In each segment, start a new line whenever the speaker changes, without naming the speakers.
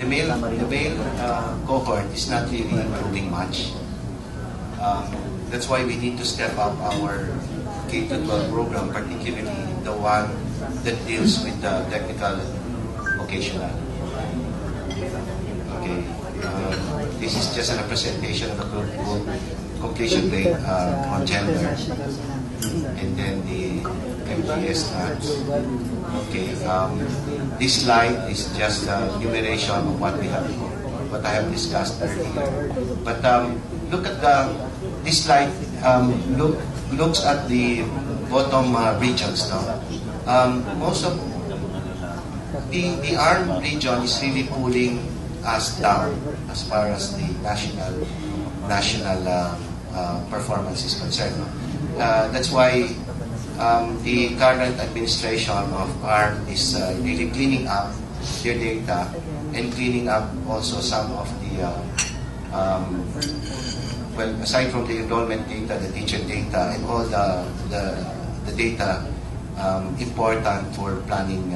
male cohort is not really improving much. That's why we need to step up our K-12 program, particularly the one that deals with the technical vocational. Okay, this is just a representation of the completion rate on gender, and then the MTS maths. Okay, this slide is just a enumeration of what I have discussed earlier. But look at this slide. Looks at the bottom regions now. Most of the ARM region is really pulling us down as far as the national performance is concerned. That's why the current administration of ARM is really cleaning up their data and cleaning up also some of the well, aside from the enrollment data, the teacher data, and all the data important for planning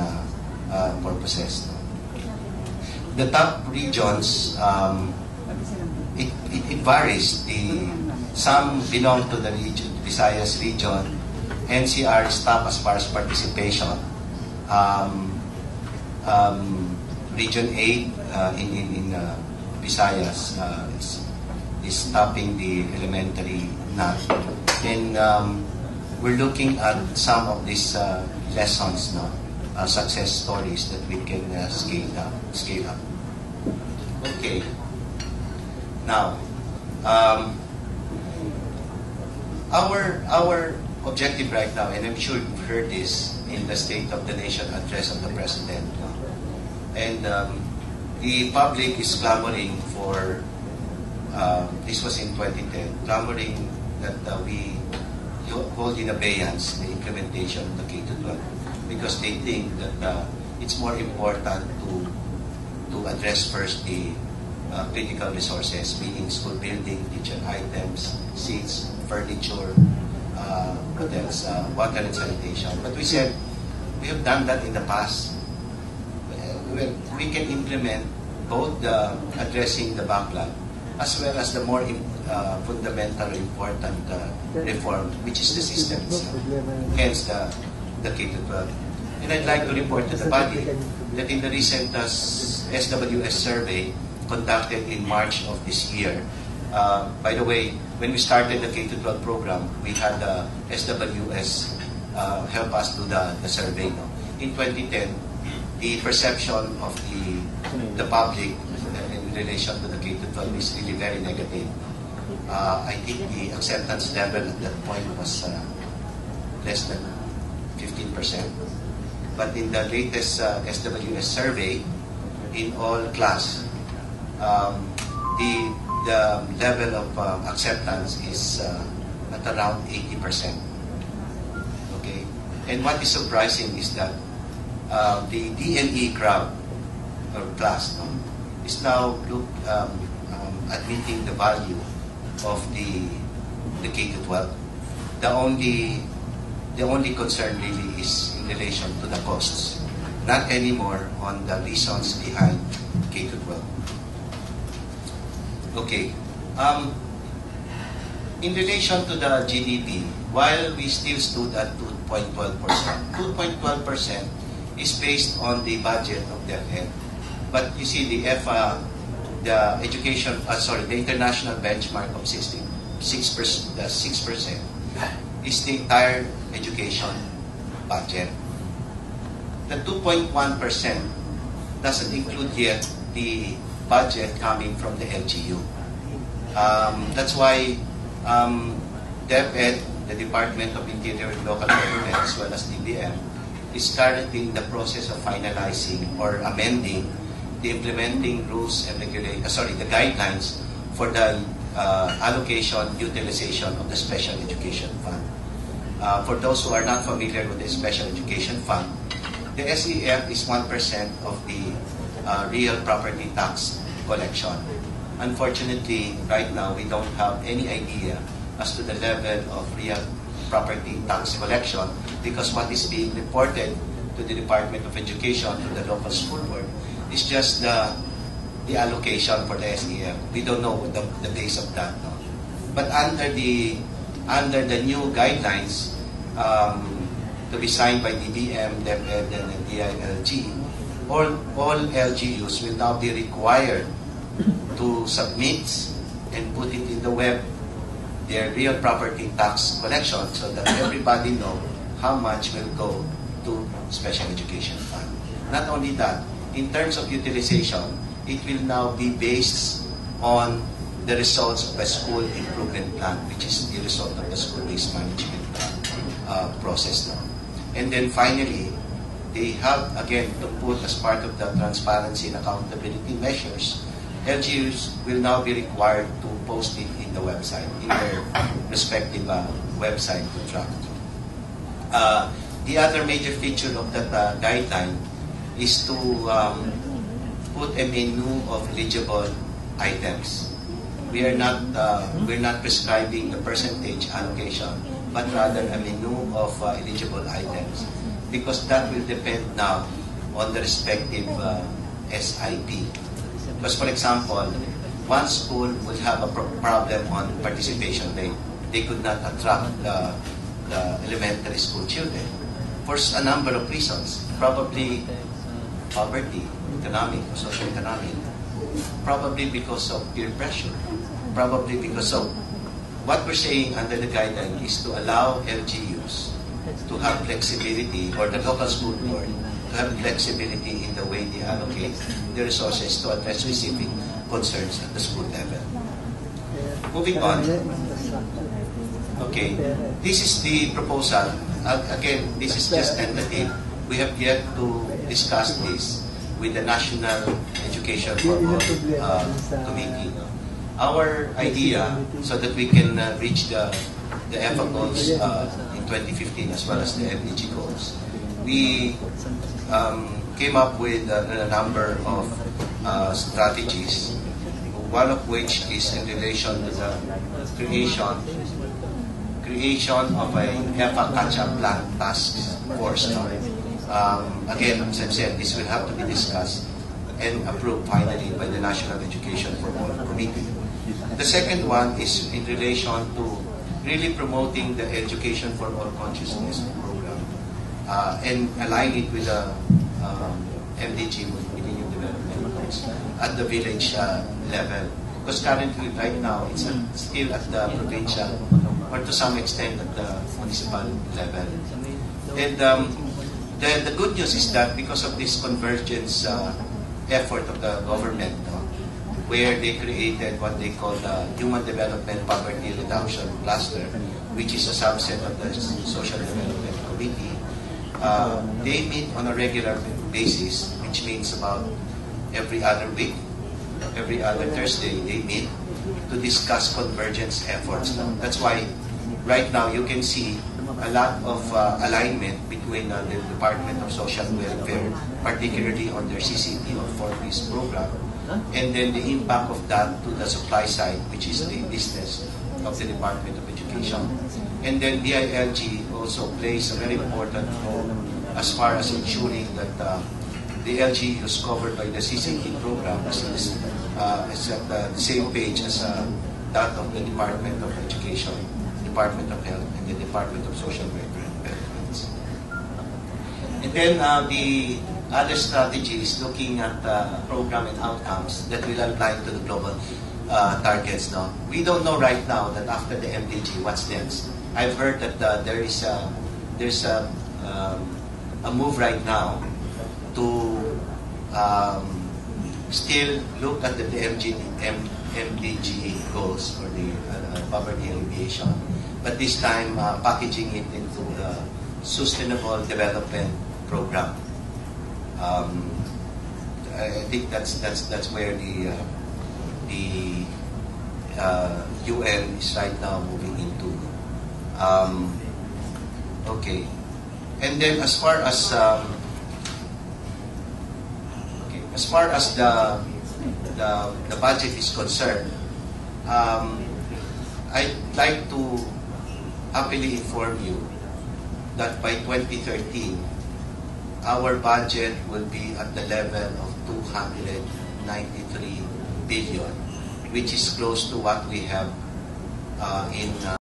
purposes. The top regions, it varies. Some belong to the region, Visayas region. NCR is top as far as participation. Region 8 in Visayas is topping the elementary NAT. And we're looking at some of these lessons now, success stories that we can scale up. Okay. Now, our objective right now, and I'm sure you've heard this in the State of the Nation address of the President, and the public is clamoring for, this was in 2010, clamoring that we hold in abeyance the implementation of the K-12 because they think that it's more important to address first the critical resources, meaning school building, teacher items, seats, furniture, hotels, water and sanitation. But we said, we have done that in the past. We can implement both the addressing the backlog as well as the more fundamental important reform, which is the system itself, hence the K-12. And I'd like to report to the body that in the recent SWS survey conducted in March of this year, by the way, when we started the K-12 program, we had the SWS help us do the survey. No? In 2010, the perception of the public in relation to the K-12 is really very negative. I think the acceptance level at that point was less than 15%. But in the latest SWS survey, in all class, the level of acceptance is at around 80%. Okay, and what is surprising is that the DNE crowd or class is now admitting the value of the K-12. The only concern really is in relation to the costs, not anymore on the reasons behind K-12. Okay. In relation to the GDP, while we still stood at 2.12%, 2.12% is based on the budget of DepEd. But you see the the international benchmark of 6% is the entire education budget. The 2.1% doesn't include yet the budget coming from the LGU. That's why DepEd, the Department of Interior and Local Government, as well as DBM, is currently in the process of finalizing or amending the implementing rules and the guidelines for the allocation, utilization of the Special Education Fund. For those who are not familiar with the Special Education Fund, the SEF is 1% of the real property tax collection. Unfortunately, right now, we don't have any idea as to the level of real property tax collection because what is being reported to the Department of Education, to the local school board, is just the the allocation for the SEM. We don't know what the base of that. No? But under the new guidelines to be signed by DBM, DepEd, and DILG, all LGUs will now be required to submit and put it in the web their real property tax collection so that everybody know how much will go to special education fund. Not only that, in terms of utilization, it will now be based on the results of a school improvement plan, which is the result of the school-based management process now. And then finally, they have, again, to put as part of the transparency and accountability measures, LGUs will now be required to post it in the website, in their respective website to track. The other major feature of that guideline is to put a menu of eligible items. We're not prescribing the percentage allocation, but rather a menu of eligible items, because that will depend now on the respective SIP. Because, for example, one school will have a problem on participation rate. They could not attract the elementary school children for a number of reasons. Probably poverty, economic, socio-economic. Probably because of peer pressure. Probably because of what we're saying under the guideline is to allow LGUs to have flexibility, or the local school board to have flexibility in the way they allocate the resources to address specific concerns at the school level. Moving on. Okay, this is the proposal. Again, this is just tentative. We have yet to discuss this with the National Education for All Committee. Our idea, so that we can reach the EFA goals in 2015 as well as the MDG goals, we came up with a number of strategies, one of which is in relation to the creation of a EFA catch-up plan task force. Again, as I've said, this will have to be discussed and approved finally by the National Education for All Committee. The second one is in relation to really promoting the Education for All Consciousness program and align it with the MDG, Millennium Development Goals, at the village level. Because currently, right now, it's still at the provincial or to some extent at the municipal level. And the good news is that because of this convergence effort of the government, where they created what they call the Human Development Poverty Reduction Cluster, which is a subset of the Social Development Committee, they meet on a regular basis, which means about every other week, every other Thursday, they meet to discuss convergence efforts. That's why right now you can see a lot of alignment between the Department of Social Welfare, particularly on their CCP or 4Ps program, and then the impact of that to the supply side, which is the business of the Department of Education. And then DILG also plays a very important role as far as ensuring that the LGUs covered by the CCP program is at the same page as that of the Department of Education, Department of Health, and the Department of Social Welfare and Benefits. And then the other strategy is looking at program and outcomes that will align to the global targets. Now, we don't know right now that after the MDG, what's next. I've heard that there's a move right now to still look at the MDG goals for the poverty alleviation, but this time packaging it into the Sustainable Development Program. I think that's where the UN is right now moving into. Okay, and then as far as the budget is concerned, I'd like to happily inform you that by 2013, our budget will be at the level of 250 billion, which is close to what we have in